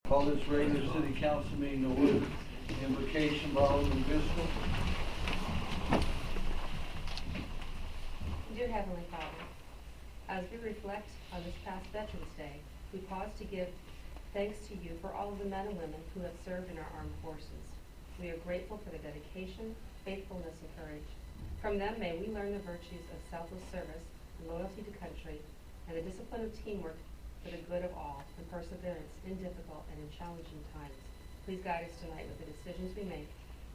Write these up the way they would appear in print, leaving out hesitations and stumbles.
Call this regular city council meeting to order. Invocation by OMNIBUS. Dear Heavenly Father, as we reflect on this past Veterans Day, we pause to give thanks to you for all of the men and women who have served in our armed forces. We are grateful for their dedication, faithfulness, and courage. From them, may we learn the virtues of selfless service and loyalty to country, and the discipline of teamwork for the good of all, and perseverance in difficult and in challenging times. Please guide us tonight with the decisions we make,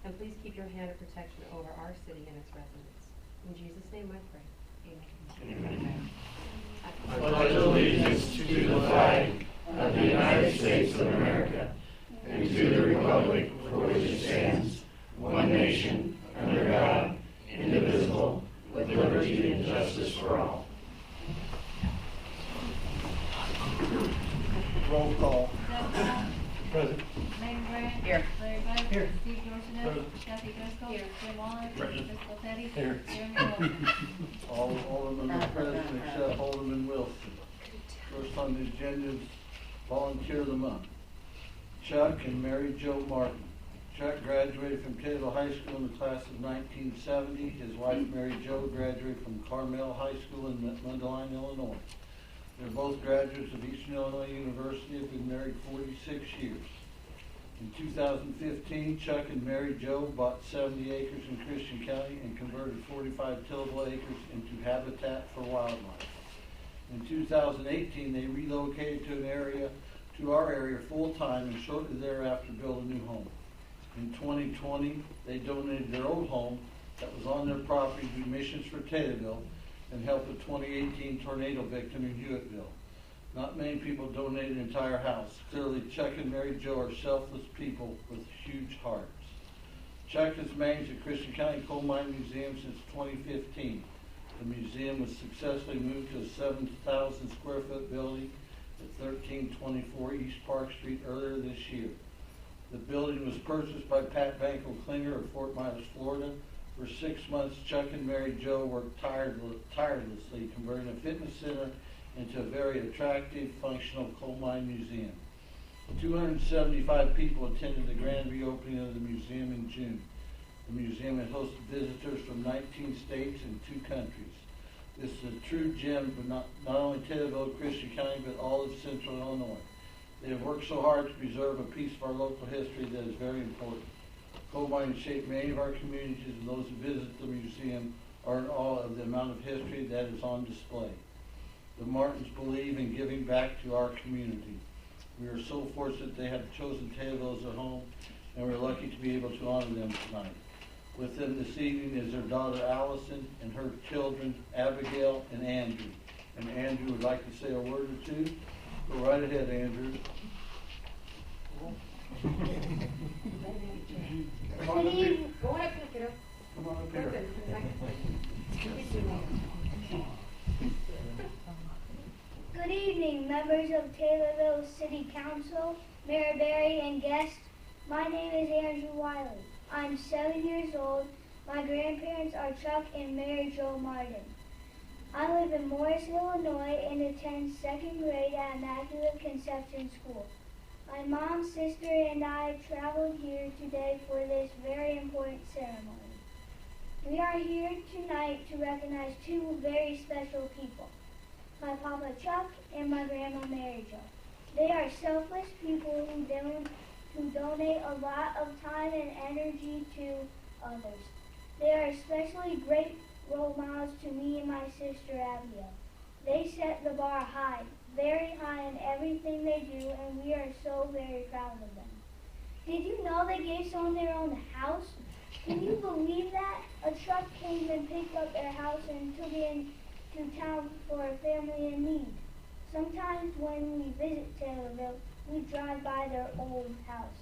and please keep your hand of protection over our city and its residents. In Jesus' name I pray. Amen. Amen. I pledge allegiance to the flag of the United States of America and to the republic for which it stands, one nation, under God, indivisible, with liberty and justice for all. Roll call. Present. Megan Grant. Here. Larry Bud. Here. Steve Dorsones. Present. Kathy Driscoll. Here. Jim Waller. Present. Crystal Petty. Here. Jeremy Wilson. All Aldermen are present except Alderman Wilson. First on the agenda is Volunteer of the Month. Chuck and Mary Jo Martin. Chuck graduated from Taylorville High School in the class of 1970. His wife, Mary Jo, graduated from Carmel High School in Mundelein, Illinois. They're both graduates of Eastern Illinois University, have been married 46 years. In 2015, Chuck and Mary Jo bought 70 acres in Christian County and converted 45 tillable acres into habitat for wildlife. In 2018, they relocated to our area full-time and shortly thereafter built a new home. In 2020, they donated their old home that was on their property to Missions for Taylorville and helped a 2018 tornado victim in Hewittville. Not many people donate an entire house. Clearly, Chuck and Mary Jo are selfless people with huge hearts. Chuck has managed the Christian County Coal Mine Museum since 2015. The museum was successfully moved to a 7,000 square foot building at 1324 East Park Street earlier this year. The building was purchased by Pat Banko Klinger of Fort Myers, Florida. For 6 months, Chuck and Mary Jo worked tirelessly converting a fitness center into a very attractive, functional coal mine museum. 275 people attended the grand reopening of the museum in June. The museum had hosted visitors from 19 states and 2 countries. This is a true gem for not only Taylorville, Christian County, but all of Central Illinois. They have worked so hard to preserve a piece of our local history that is very important. Coal mines shape many of our communities, and those who visit the museum are in awe of the amount of history that is on display. The Martins believe in giving back to our community. We are so fortunate they have chosen Taylorville as their home, and we're lucky to be able to honor them tonight. With them this evening is their daughter Allison and her children Abigail and Andrew. And Andrew would like to say a word or two. Go right ahead, Andrew. Go ahead, pick it up. Come on up here. Good evening, members of Taylorville City Council, Mayor Barry, and guests. My name is Andrew Wiley. I'm 7 years old. My grandparents are Chuck and Mary Jo Martin. I live in Morris, Illinois, and attend 2nd grade at Immaculate Conception School. My mom, sister, and I traveled here today for this very important ceremony. We are here tonight to recognize 2 very special people, my Papa Chuck and my Grandma Mary Jo. They are selfless people who donate a lot of time and energy to others. They are especially great role models to me and my sister Abigail. They set the bar high, very high in everything they do, and we are so very proud of them. Did you know they gave someone their own house? Can you believe that? A truck came and picked up their house and took it into town for a family in need. Sometimes when we visit Taylorville, we drive by their old house.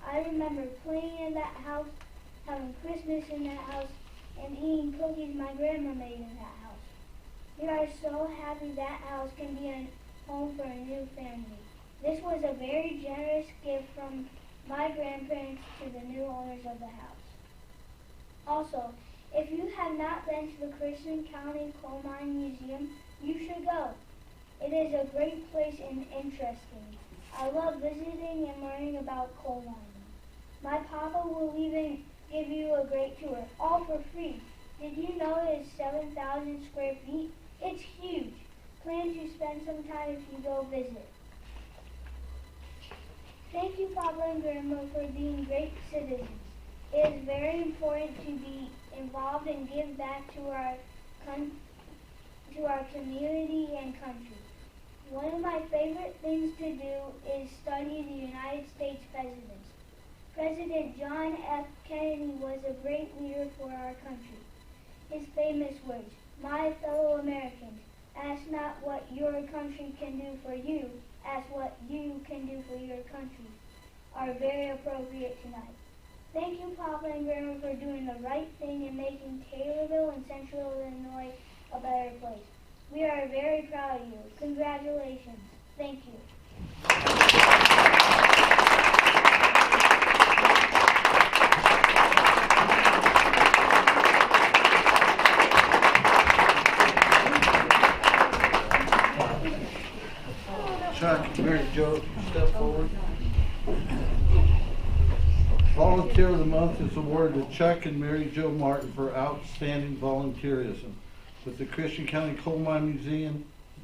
I remember playing in that house, having Christmas in that house, and eating cookies my grandma made in that house. We are so happy that house can be a home for a new family. This was a very generous gift from my grandparents to the new owners of the house. Also, if you have not been to the Christian County Coal Mine Museum, you should go. It is a great place and interesting. I love visiting and learning about coal mining. My papa will even give you a great tour, all for free. Did you know it is 7,000 square feet? It's huge. Plan to spend some time if you go visit. Thank you, Papa and Grandma, for being great citizens. It is very important to be involved and give back to our community and country. One of my favorite things to do is study the United States presidents. President John F. Kennedy was a great leader for our country. His famous words, "My fellow Americans, ask not what your country can do for you, ask what you can do for your country," are very appropriate tonight. Thank you, Papa and Grandma, for doing the right thing and making Taylorville and Central Illinois a better place. We are very proud of you. Congratulations. Thank you. Chuck and Mary Jo, step forward. Volunteer of the Month is awarded to Chuck and Mary Jo Martin for outstanding volunteerism with the Christian County Coal Mine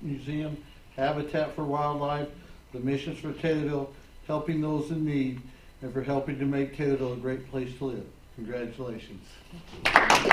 Museum, Habitat for Wildlife, the Missions for Taylorville, helping those in need, and for helping to make Taylorville a great place to live. Congratulations. Thank you.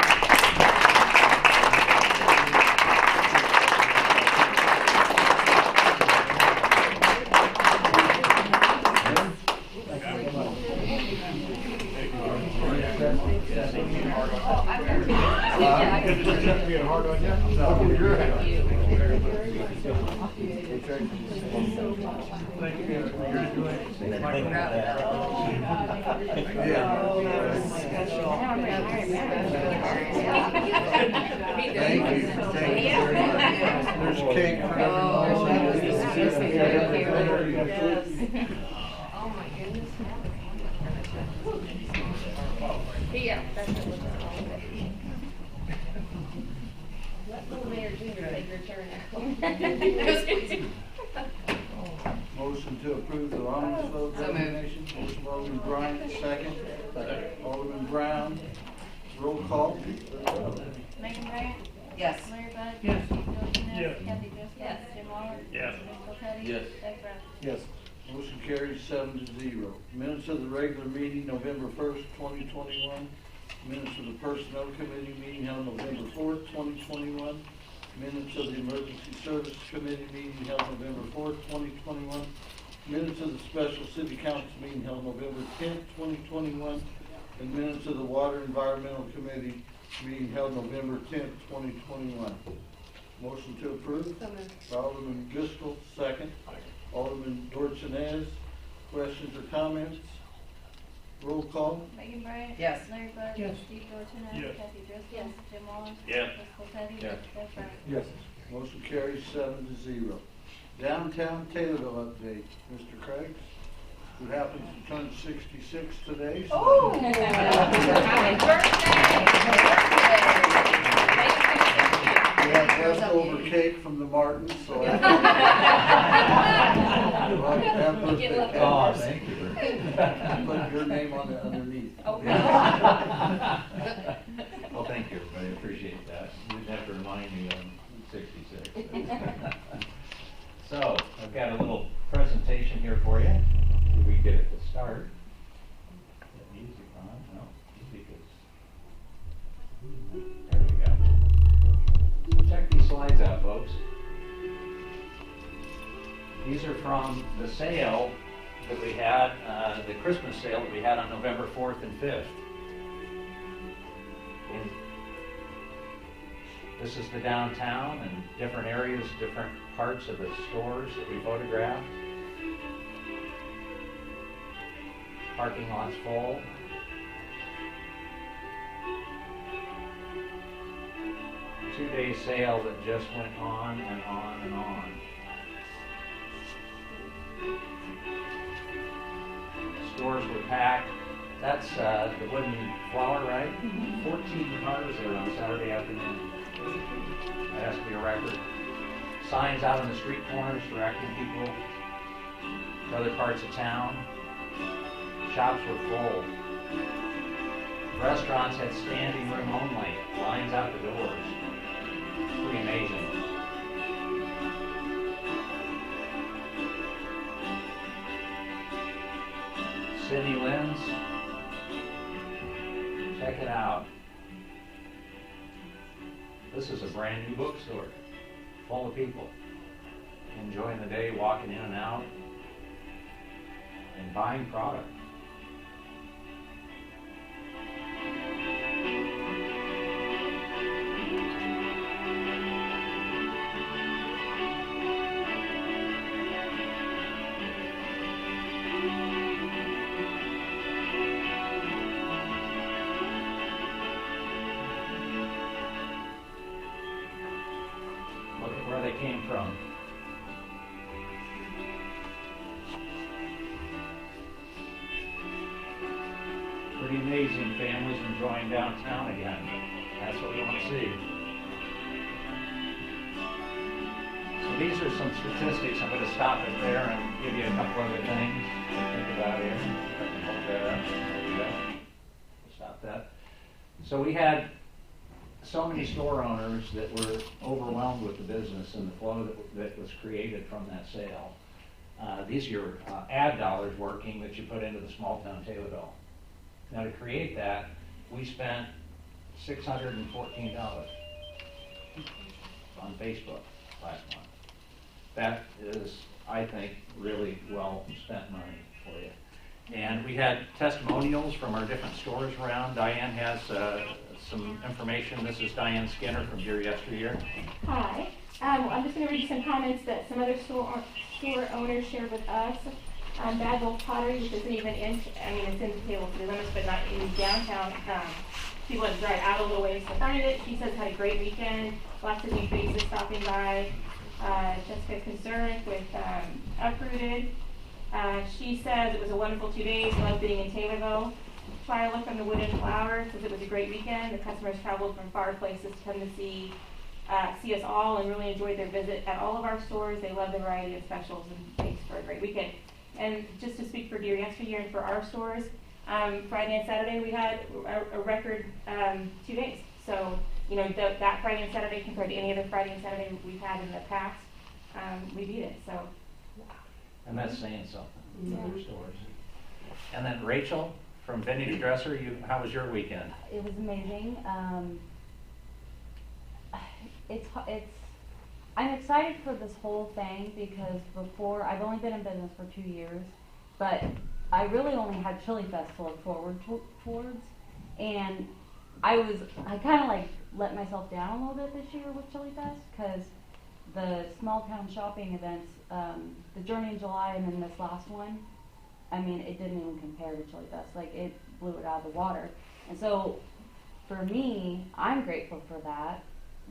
Thank you very much. There's cake for everyone. Oh my goodness. Yeah, that's what we're let little Mayor Junior take your turn now. Motion to approve the omnibus designation. Motion by Alderman Bryant, second. Alderman Brown. Roll call. Megan Bryant? Yes. Larry Bud? Yes. Joe Denise? Yes. Kathy Driscoll? Yes. Jim Waller? Yes. Michael Petty? Yes. Doug Brown? Yes. Motion carries 7-0. Minutes of the regular meeting, November 1st, 2021. Minutes of the Personnel Committee meeting held November 4th, 2021. Minutes of the Emergency Service Committee meeting held November 4th, 2021. Minutes of the Special City Council meeting held November 10th, 2021. And minutes of the Water Environmental Committee meeting held November 10th, 2021. Motion to approve. So moved. Alderman Driscoll, second. Alderman Dorchenez, questions or comments? Roll call. Megan Bryant? Yes. Larry Bud? Yes. Steve Dorsones? Yes. Kathy Driscoll? Yes. Jim Waller? Yes. Michael Petty? Yes. Doug Brown? Yes. Motion carries 7-0. Downtown Taylorville update. Mr. Craig, who happens to turn 66 today. So Oh! Happy we have leftover cake from the Martins, so I have birthday Get left cake. over. Thank you. Put your name on it underneath. Oh, Well, thank you, everybody, appreciate that. You didn't have to remind me I'm 66. So, I've got a little presentation here for you. Did we get it to start? Is that music on? No, music is... There we go. Check these slides out, folks. These are from the sale that we had, the Christmas sale that we had on November 4th and 5th. And this is the downtown and different areas, different parts of the stores that we photographed. Parking lot's full. Two-day sale that just went on and on and on. Stores were packed. That's the wooden flower, right? 14 cars there on Saturday afternoon. That has to be a record. Signs out on the street corners directing people to other parts of town. Shops were full. Restaurants had standing room only, lines out the doors. Pretty amazing. Cindy Lynn's, check it out. This is a brand new bookstore, full of people, enjoying the day, walking in and out, and buying product. Look at where they came from. Pretty amazing, families enjoying downtown again. That's what we want to see. So these are some statistics. I'm going to stop it there and give you a couple other things to think about here. Hold that up. There we go. Stop that. So we had so many store owners that were overwhelmed with the business and the flow that was created from that sale. These are your ad dollars working that you put into the small town Taylorville. Now to create that, we spent $614 on Facebook last month. That is, I think, really well spent money for you. And we had testimonials from our different stores around. Diane has some information. This is Diane Skinner from Dear Yesteryear. Hi. I'm just going to read some comments that some other store owners shared with us. Bad Wolf Pottery, which isn't even in, it's in Taylorville City limits, but not in downtown. People had to drive out a little ways to find it. She says had a great weekend. Lots of new faces stopping by. Jessica's concerned with Uprooted. She says it was a wonderful 2 days. Loved being in Taylorville. Twyla from the Wooden Flower says it was a great weekend. The customers traveled from far places to come to see us all and really enjoyed their visit at all of our stores. They love the variety of specials and thanks for a great weekend. And just to speak for Dear Yesteryear and for our stores, Friday and Saturday we had a record 2 days. So, that Friday and Saturday compared to any other Friday and Saturday we've had in the past, we beat it. So, And that's saying something in other stores. And then Rachel from Vintage Dresser, how was your weekend? It was amazing. I'm excited for this whole thing because before, I've only been in business for 2 years, but I really only had Chili Fest to look forward towards, and I kind of like let myself down a little bit this year with Chili Fest because the small town shopping events, the Journey in July and then this last one, it didn't even compare to Chili Fest. Like, it blew it out of the water. And so, for me, I'm grateful for that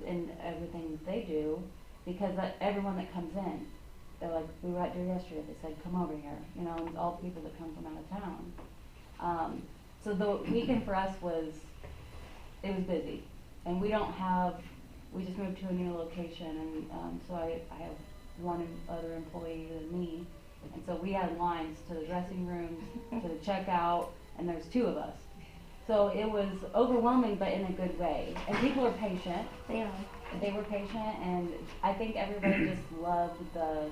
and everything that they do, because everyone that comes in, they're like, we were at Dear Yesteryear, they said, come over here, and all the people that come from out of town. So the weekend for us was busy. And we just moved to a new location, and so I have one other employee than me. And so we had lines to the dressing rooms, to the checkout, and there's 2 of us. So it was overwhelming, but in a good way. And people are patient. they are. They were patient, and I think everybody just loved the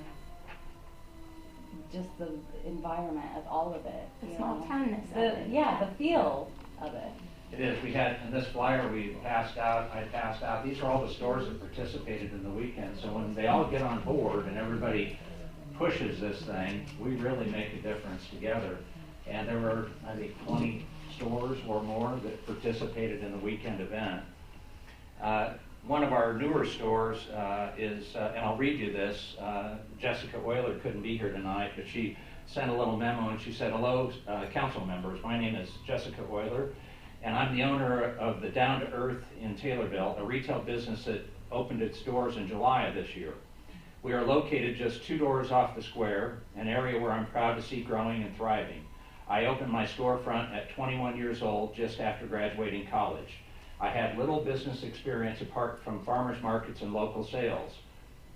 environment of all of it. The small townness of it. Yeah, the feel of it. It is. We had, in this flyer I passed out, these are all the stores that participated in the weekend. So when they all get on board and everybody pushes this thing, we really make a difference together. And there were, I think, 20 stores or more that participated in the weekend event. One of our newer stores is, and I'll read you this, Jessica Euler couldn't be here tonight, but she sent a little memo and she said, hello, council members, my name is Jessica Euler, and I'm the owner of the Down to Earth in Taylorville, a retail business that opened its doors in July of this year. We are located just 2 doors off the square, an area where I'm proud to see growing and thriving. I opened my storefront at 21 years old, just after graduating college. I had little business experience apart from farmers markets and local sales.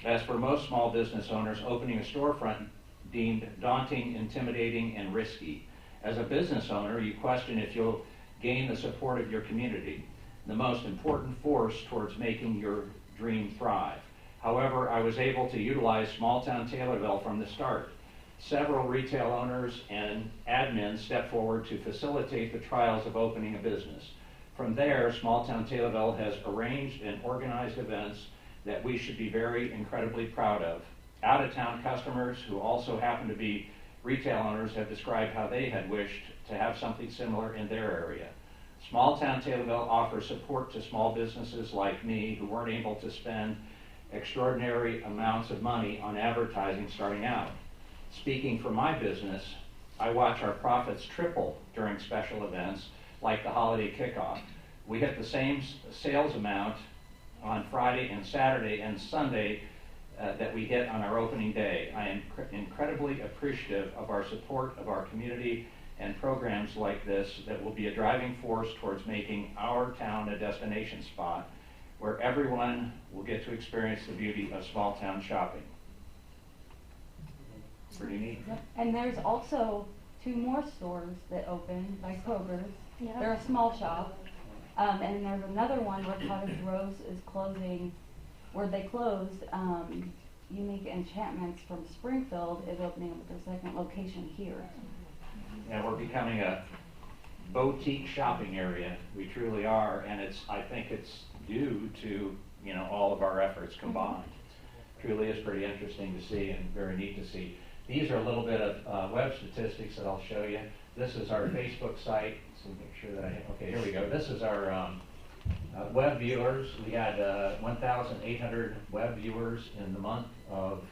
As for most small business owners, opening a storefront deemed daunting, intimidating, and risky. As a business owner, you question if you'll gain the support of your community, the most important force towards making your dream thrive. However, I was able to utilize small-town Taylorville from the start. Several retail owners and admins stepped forward to facilitate the trials of opening a business. From there, small-town Taylorville has arranged and organized events that we should be very incredibly proud of. Out-of-town customers who also happen to be retail owners have described how they had wished to have something similar in their area. Small-town Taylorville offers support to small businesses like me who weren't able to spend extraordinary amounts of money on advertising starting out. Speaking for my business, I watch our profits triple during special events like the holiday kickoff. We hit the same sales amount on Friday and Saturday and Sunday that we hit on our opening day. I am incredibly appreciative of our support of our community and programs like this that will be a driving force towards making our town a destination spot where everyone will get to experience the beauty of small town shopping. Pretty neat. Yep. And there's also 2 more stores that open by Kroger's. Yeah. They're a small shop. And there's another one where Cottage Rose is closing, where they closed. Unique Enchantments from Springfield is opening up their second location here. And we're becoming a boutique shopping area. We truly are, and I think it's due to, all of our efforts combined. Truly is pretty interesting to see and very neat to see. These are a little bit of web statistics that I'll show you. This is our Facebook site. So make sure that okay, here we go. This is our web viewers. We had 1,800 web viewers in the month of,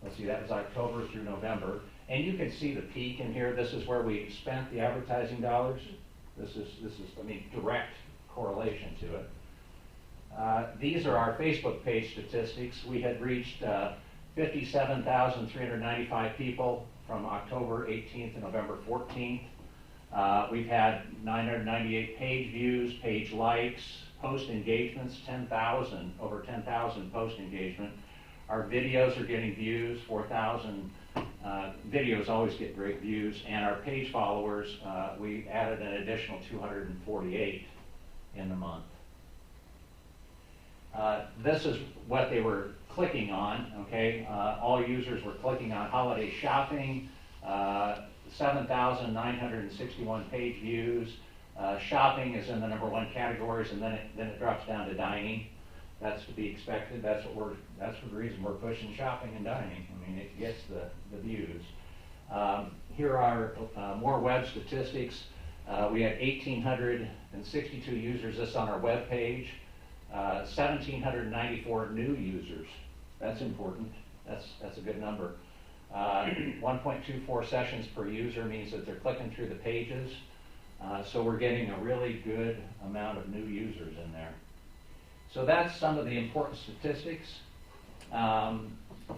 let's see, that was October through November. And you can see the peak in here. This is where we spent the advertising dollars. This is direct correlation to it. These are our Facebook page statistics. We had reached 57,395 people from October 18th to November 14th. We've had 998 page views, page likes, post engagements, over 10,000 post engagement. Our videos are getting views, 4,000 videos always get great views, and our page followers, we added an additional 248 in the month. This is what they were clicking on, okay? All users were clicking on holiday shopping, 7,961 page views. Shopping is in the #1 categories, and then it drops down to dining. That's to be expected. That's the reason we're pushing shopping and dining. I mean, it gets the views. Here are more web statistics. We had 1,862 users this on our web page. 1,794 new users. That's important. That's a good number. 1.24 sessions per user means that they're clicking through the pages. So we're getting a really good amount of new users in there. So that's some of the important statistics.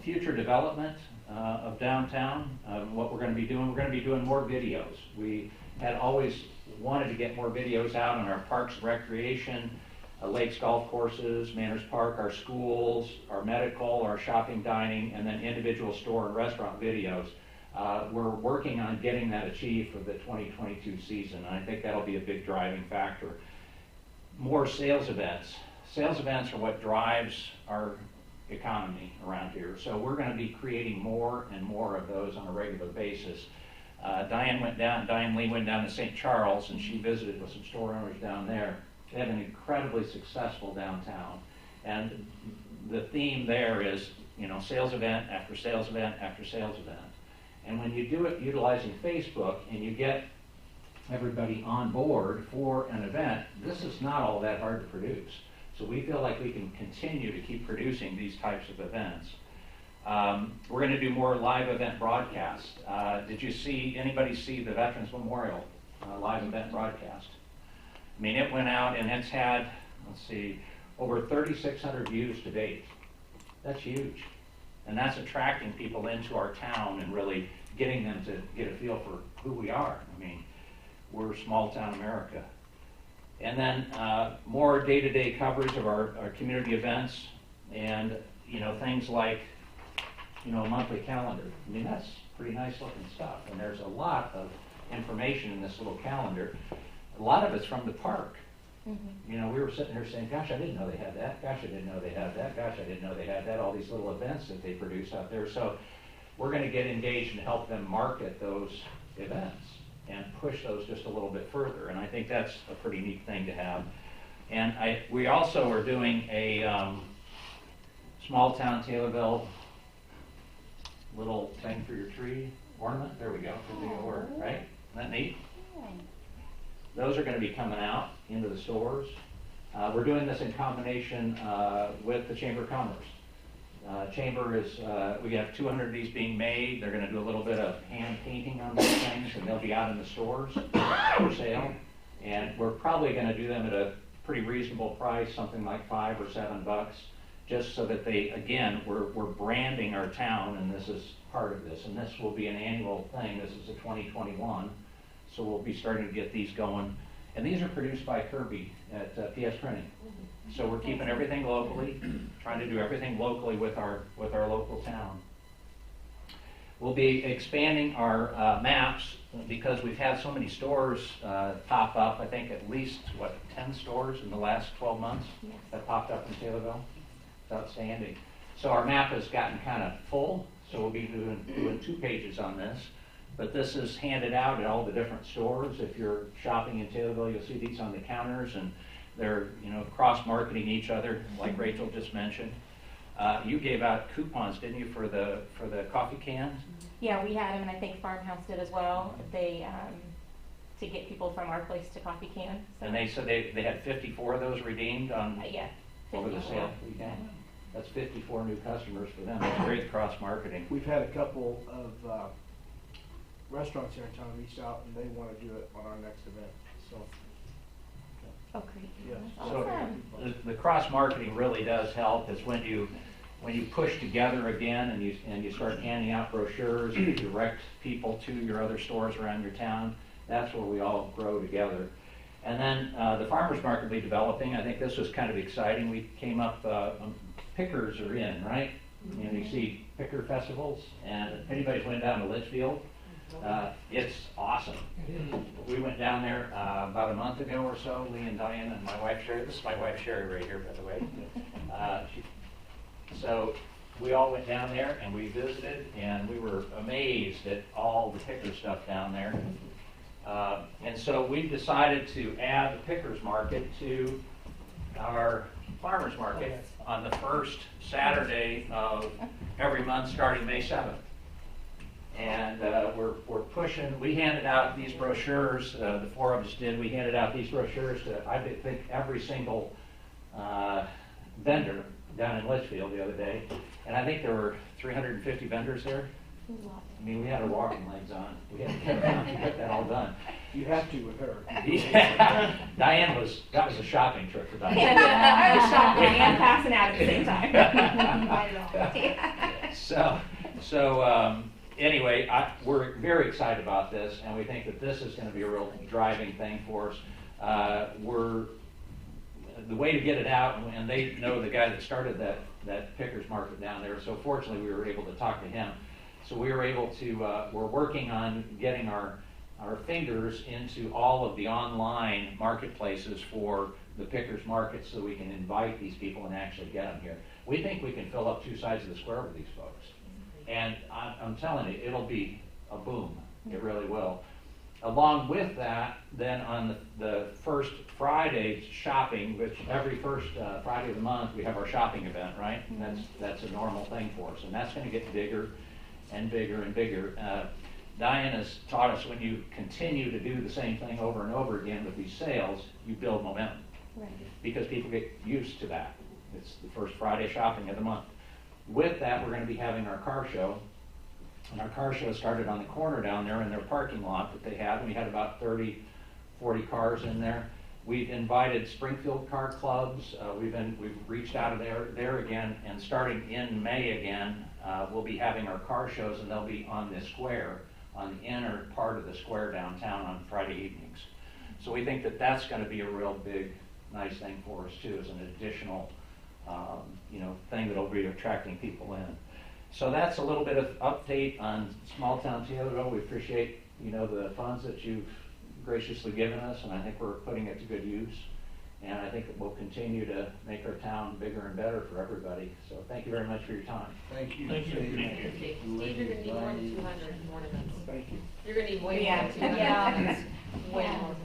Future development of downtown, what we're going to be doing. We're going to be doing more videos. We had always wanted to get more videos out on our parks and recreation, lakes, golf courses, Manners Park, our schools, our medical, our shopping, dining, and then individual store and restaurant videos. We're working on getting that achieved for the 2022 season, and I think that'll be a big driving factor. More sales events. Sales events are what drives our economy around here, so we're going to be creating more and more of those on a regular basis. Diane Lee went down to St. Charles, and she visited with some store owners down there. They have an incredibly successful downtown, and the theme there is, sales event after sales event after sales event. And when you do it utilizing Facebook and you get everybody on board for an event, this is not all that hard to produce. So we feel like we can continue to keep producing these types of events. We're going to do more live event broadcasts. Did anybody see the Veterans Memorial live event broadcast? I mean, it went out and it's had, over 3,600 views to date. That's huge. And that's attracting people into our town and really getting them to get a feel for who we are. I mean, we're small town America. And then more day-to-day coverage of our community events and, things like, a monthly calendar. I mean, pretty nice looking stuff. And there's a lot of information in this little calendar. A lot of it's from the park. You know, we were sitting here saying, gosh, I didn't know they had that. Gosh, I didn't know they had that. Gosh, I didn't know they had that. All these little events that they produce out there. So we're going to get engaged and help them market those events and push those just a little bit further. And I think that's a pretty neat thing to have. And we also are doing a small town Taylorville little thing for your tree ornament. There we go. Could be a word, right? Isn't that neat? Those are going to be coming out into the stores. We're doing this in combination with the Chamber of Commerce. Chamber is, we have 200 of these being made. They're going to do a little bit of hand painting on these things, and they'll be out in the stores for sale. And we're probably going to do them at a pretty reasonable price, something like $5 or $7, just so that they, again, we're branding our town, and this is part of this. And this will be an annual thing. This is a 2021. So we'll be starting to get these going. And these are produced by Kirby at PS Printing. So we're keeping everything locally, trying to do everything locally with our local town. We'll be expanding our maps because we've had so many stores pop up. I think at least, 10 stores in the last 12 months that popped up in Taylorville. It's outstanding. So our map has gotten kind of full, so we'll be doing 2 pages on this. But this is handed out at all the different stores. If you're shopping in Taylorville, you'll see these on the counters, and they're, you know, cross-marketing each other, like Rachel just mentioned. You gave out coupons, didn't you, for the coffee cans? Yeah, we had them, and I think Farmhouse did as well. They to get people from our place to coffee can. So. And they said they had 54 of those redeemed on yeah, over the sale weekend. That's 54 new customers for them. That's great cross-marketing. We've had a couple of restaurants here in town reached out, and they want to do it on our next event. So. Oh, great. Yeah. So Awesome. the cross-marketing really does help. Is when you push together again and you start handing out brochures and you direct people to your other stores around your town. That's where we all grow together. And then the farmers market will be developing. I think this was kind of exciting. We came up. Pickers are in, right? And you see picker festivals. And if anybody's went down to Litchfield. It's awesome. We went down there about a month ago or so, Lee and Diane and my wife Sherry. This is my wife Sherry right here, by the way. So we all went down there and we visited, and we were amazed at all the picker stuff down there. And so we decided to add the pickers market to our farmers market on the first Saturday of every month starting May 7th. And we're pushing. We handed out these brochures. The 4 of us did. We handed out these brochures to I think every single vendor down in Litchfield the other day, and I think there were 350 vendors there. I mean, we had our walking legs on. We had to get around to get that all done. You have to with her. Yeah. That was a shopping trip for Diane. I was shopping and passing out at the same time. So anyway, we're very excited about this, and we think that this is going to be a real driving thing for us. The way to get it out, and they know the guy that started that pickers market down there, so fortunately we were able to talk to him. So we were able to, we're working on getting our fingers into all of the online marketplaces for the pickers market so we can invite these people and actually get them here. We think we can fill up 2 sides of the square with these folks. And I'm telling you, it'll be a boom. It really will. Along with that, then on the first Friday shopping, which every first Friday of the month we have our shopping event, right? And that's a normal thing for us, and that's going to get bigger and bigger and bigger. Diane has taught us when you continue to do the same thing over and over again with these sales, you build momentum. Right. Because people get used to that. It's the first Friday shopping of the month. With that, we're going to be having our car show. And our car show started on the corner down there in their parking lot that they had. We had about 30, 40 cars in there. We've invited Springfield car clubs. We've reached out of there again, and starting in May again, we'll be having our car shows, and they'll be on the square, on the inner part of the square downtown on Friday evenings. So we think that that's going to be a real big, nice thing for us too, as an additional, thing that'll be attracting people in. So that's a little bit of update on small town Taylorville. We appreciate, the funds that you've graciously given us, and I think we're putting it to good use. And I think it will continue to make our town bigger and better for everybody. So thank you very much for your time. Thank you. Thank you. Steve. Steve, you're gonna need more than 200 ornaments. Thank you. You're gonna need way Yeah. more than 200 Yeah. ornaments. Way Yeah. more.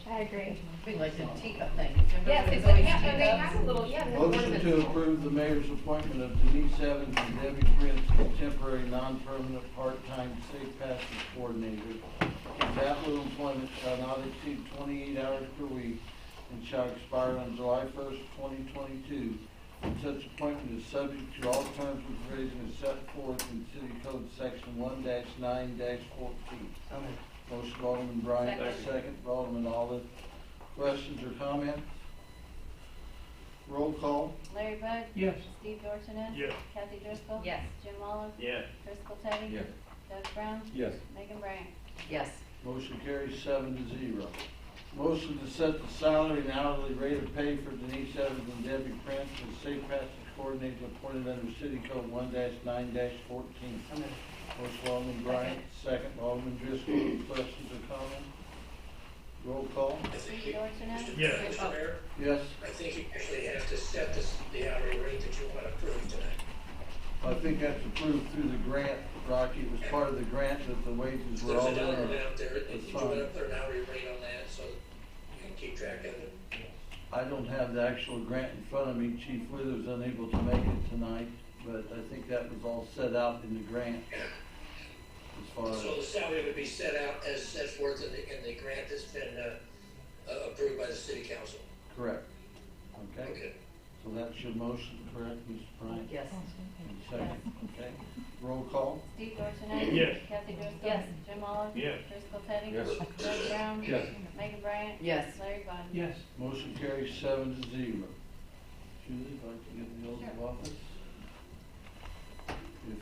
I agree. Be like the teacup thing. Yes, It's it's always like, yeah, they teacups. have a little, yeah. Motion to approve the mayor's appointment of Denise Evans and Debbie Prince as temporary, non-permanent, part-time safe passage coordinator. That little employment shall not exceed 28 hours per week and shall expire on July 1st, 2022. And such appointment is subject to all terms and provisions set forth in City Code Section 1-9-14. Motion by Alderman Bryant, second by Alderman Olive. Questions or comments? Roll call. Larry Bud. Yes. Steve Dorsones. Yes. Kathy Driscoll. Yes. Jim Olive. Yes. Chris Teddy. Yes. Doug Brown. Yes. Megan Brant. Yes. Motion carries 7-0. Motion to set the salary and hourly rate of pay for Denise Evans and Debbie Prince as safe passage coordinators appointed under City Code 1-9-14. Motion by Alderman Bryant, second by Alderman Driscoll. Questions or comments? Roll call. Steve Dorsones. Yes. Mr. Mayor, Yes. I think you actually have to set the hourly rate that you want to approve tonight. I think that's approved through the grant, Rocky. It was part of the grant that the wages were There's all a dollar in. amount there, and That's you fine. want to put an hourly rate on that so you can keep track of it. I don't have the actual grant in front of me. Chief Wither's unable to make it tonight, but I think that was all set out in the grant. As far as, So the salary would be set out as set forth in the grant that's been approved by the city council. correct. Okay? Okay. So that's your motion, correct, Mr. Bryant? Yes. And second, okay? Roll call? Steve Dorsones. Yes. Kathy Driscoll. Yes. Jim Olive. Yes. Chris Teddy. Yes. Doug Brown. Yes. Megan Brant. Yes. Larry Bud. Yes. Motion carries 7-0. Julie, like to get the oath of office? If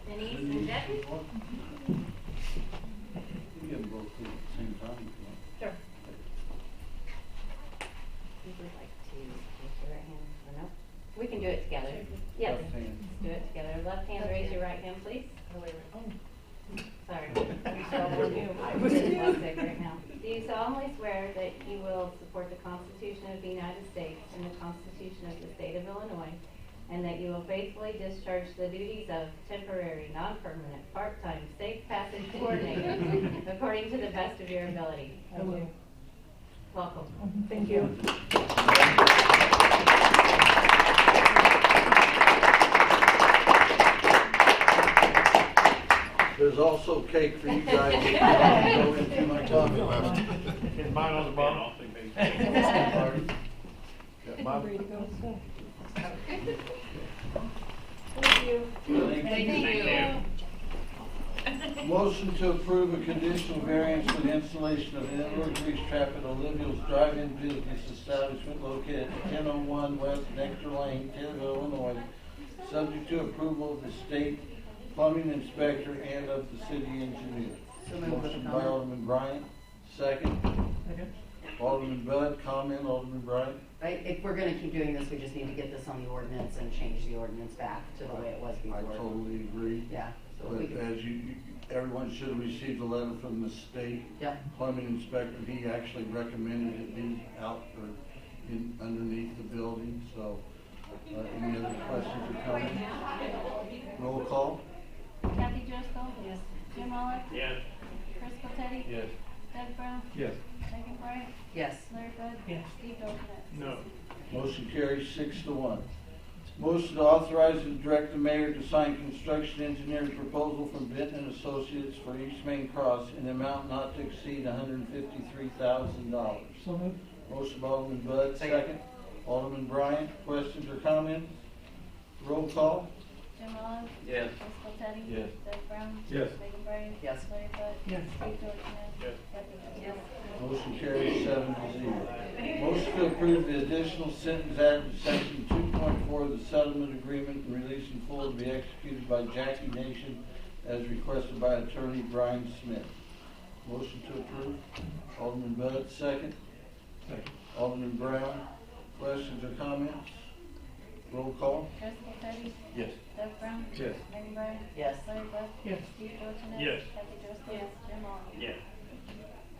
Denise and Debbie? You can give them both at the same time if you want. Sure. Would you like to raise your right hand or no? We can do it together. Yes. Left hand. Let's do it together. Left hand, raise your right hand, please. Oh, wait, wait. Oh. Sorry. I was sick right now. Do you solemnly swear that you will support the Constitution of the United States and the Constitution of the State of Illinois, and that you will faithfully discharge the duties of temporary, non-permanent, part-time, safe passage coordinator according to the best of your ability? I will. Welcome. Thank you. There's also cake for you guys. Go into my coffee. Is mine on the bottom? Got mine? Thank you. Thank you. Motion to approve a conditional variance for the installation of an indoor grease trap at Olivia's Drive-In Business Establishment located at 1001 West Nectar Lane, Taylorville, Illinois, subject to approval of the state plumbing inspector and of the city engineer. Motion by Alderman Bryant, second. Alderman Bud, comment. Alderman Bryant. Right, if we're gonna keep doing this, we just need to get this on the ordinance and change the ordinance back to the way it was before. I totally agree. Yeah, so if we But could, as everyone should have received a letter from the state yep, plumbing inspector. He actually recommended it be out or underneath the building, so, any other questions or comments? Roll call? Kathy Driscoll. Yes. Jim Olive. Yes. Chris Teddy. Yes. Doug Brown. Yes. Megan Brant. Yes. Larry Bud. Yes. Steve Dorsones. No. Motion carries 6-1. Motion to authorize and direct the mayor to sign construction engineering proposal from Benton and Associates for East Main Cross in an amount not to exceed $153,000. So moved. Motion by Alderman Bud, second. Alderman Bryant, questions or comments? Roll call? Jim Olive. Yes. Chris Teddy. Yes. Doug Brown. Yes. Megan Brant. yes. Larry Bud. Yes. Steve Dorsones. Yes. Kathy Driscoll. Motion carries 7-0. Motion to approve the additional sentence added to section 2.4 of the settlement agreement and release in full to be executed by Jackie Nation as requested by attorney Brian Smith. Motion to approve. Alderman Bud, second. Second. Alderman Brown, questions or comments? Roll call. Driscoll Teddy, Yes. Doug Brown, Yes. Megan Bryan, Yes. Larry Bud, Yes. Steve Dorsones, Yes. Kathy Driscoll, Jim Olive. Yes.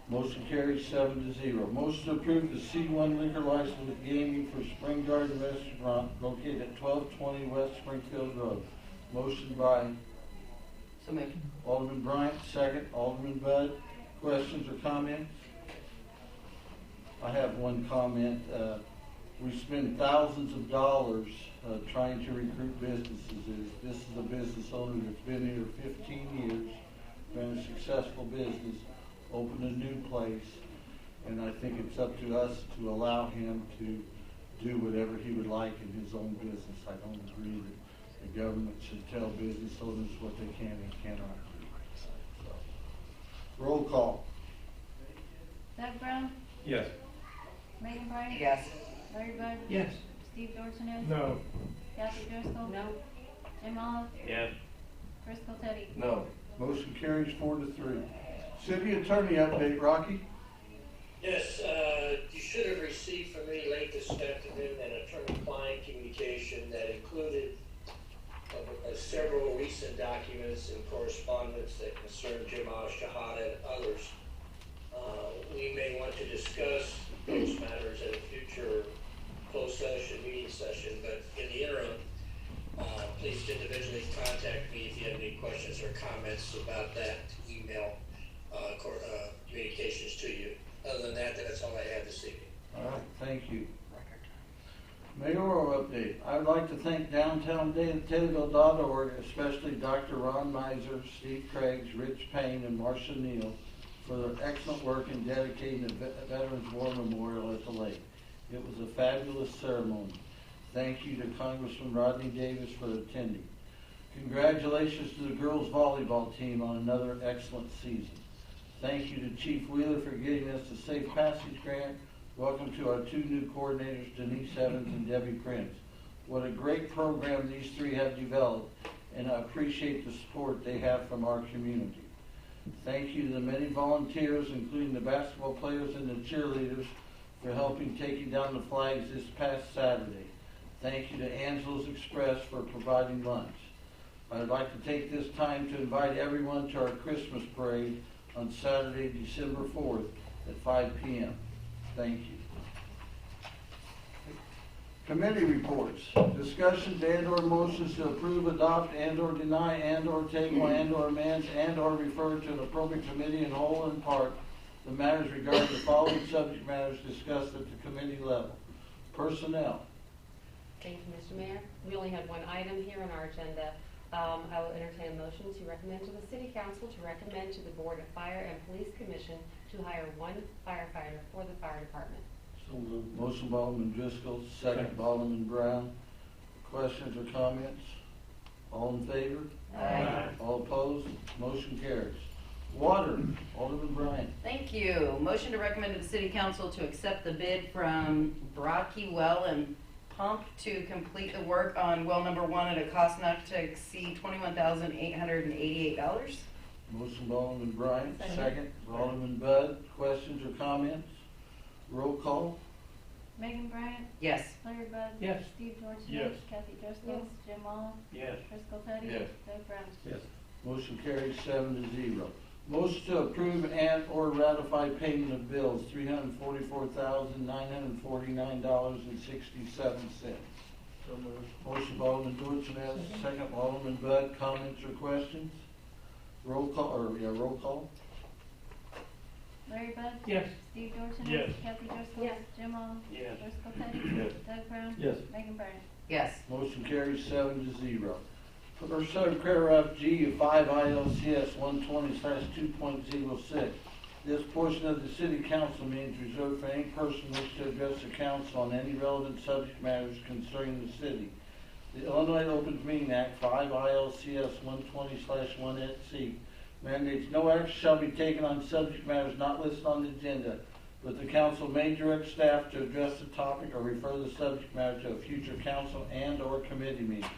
Motion carries 7-0. Motion to approve the C1 liquor license with gaming for Spring Garden Restaurant located at 1220 West Springfield Road. Motion by So moved. Alderman Bryant, second. Alderman Bud. Questions or comments? I have one comment. We spend thousands of dollars trying to recruit businesses. This is a business owner that's been here 15 years, been a successful business, opened a new place, and I think it's up to us to allow him to do whatever he would like in his own business. I don't agree that the government should tell business owners what they can and cannot do. So, roll call. Doug Brown, Yes. Megan Bryan, Yes. Larry Bud, Yes. Steve Dorsones, No. Kathy Driscoll, No. Jim Olive, Yes. Driscoll Teddy. No. Motion carries 4-3. City Attorney update, Rocky. Yes, you should have received from me late this afternoon an attorney-client communication that included several recent documents and correspondence that concern Jim Shahada and others. We may want to discuss those matters at a future closed session, meeting session, but in the interim, please individually contact me if you have any questions or comments about that email communications to you. Other than that, that's all I have this evening. All right, thank you. Mayoral update. I would like to thank Downtown Taylorville.org, especially Dr. Ron Miser, Steve Craigs, Rich Payne, and Marcia Neal for their excellent work in dedicating the Veterans War Memorial at the lake. It was a fabulous ceremony. Thank you to Congressman Rodney Davis for attending. Congratulations to the girls volleyball team on another excellent season. Thank you to Chief Wheeler for getting us the Safe Passage grant. Welcome to our two new coordinators, Denise Evans and Debbie Prince. What a great program these three have developed, and I appreciate the support they have from our community. Thank you to the many volunteers, including the basketball players and the cheerleaders, for helping taking down the flags this past Saturday. Thank you to Angelo's Express for providing lunch. I'd like to take this time to invite everyone to our Christmas parade on Saturday, December 4th at 5 p.m. Thank you. Committee reports. Discussions and/or motions to approve, adopt, and/or deny, and/or table, and/or amend, and/or refer to an appropriate committee in whole and part the matters regarding the following subject matters discussed at the committee level. Personnel. Thank you, Mr. Mayor. We only had one item here on our agenda. I will entertain a motion to recommend to the City Council to recommend to the Board of Fire and Police Commission to hire one firefighter for the fire department. So moved. Motion by Alderman Driscoll, second by Alderman Brown. Questions or comments? All in favor? Aye. All opposed? Motion carries. Water. Alderman Bryant. Thank you. Motion to recommend to the City Council to accept the bid from Brocky Well and Pump to complete the work on well number 1 at a cost not to exceed $21,888. Motion by Alderman Bryant, Second. second by Alderman Bud. Questions or comments? Roll call. Megan Bryan, Yes. Larry Bud, Yes. Steve Dorsones, Yes. Kathy Driscoll, Jim Olive, Yes. Driscoll Teddy, Yes. Doug Brown. Yes. Motion carries 7-0. Motion to approve and/or ratify payment of bills, $344,949.67. So moved. Motion by Alderman Dorsones, second by Alderman Bud. Comments or questions? Roll call. Larry Bud, Yes. Steve Dorsones, Yes. Kathy Driscoll, Yes. Jim Olive, Yes. Driscoll Teddy, Yes. Doug Brown. Yes. Megan Bryan. Yes. Motion carries 7-0. First paragraph G of 5 ILCS 120/2.06. This portion of the City Council meeting is reserved for any person wishing to address the council on any relevant subject matters concerning the city. The Illinois Open Meeting Act 5 ILCS 120/1 mandates no action shall be taken on subject matters not listed on the agenda, but the council may direct staff to address the topic or refer the subject matter to a future council and/or committee meeting.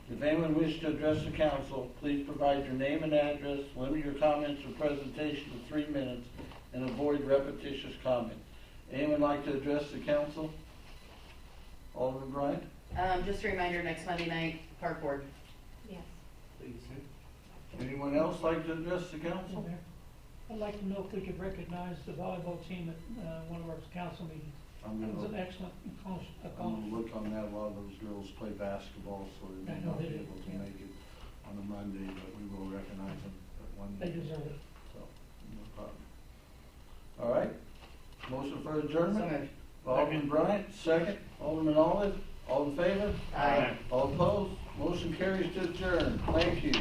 If anyone wishes to address the council, please provide your name and address, limit your comments or presentation to 3 minutes, and avoid repetitious comment. Anyone like to address the council? Alderman Bryant? Just a reminder, next Monday night, park board. Yes. Anyone else like to address the council? I'd like to know if we could recognize the volleyball team at one of our council meetings. I'm It was an gonna, excellent I'm gonna look on that. A lot of those girls play basketball, so they I may know not be they do, able to yeah. make it on a Monday, but we will recognize them at one. They deserve it. So, no problem. All right, motion for So adjournment? moved. Alderman Bryant, second. Alderman Olive, all in favor? Aye. All opposed? Motion carries to adjourn. Thank you.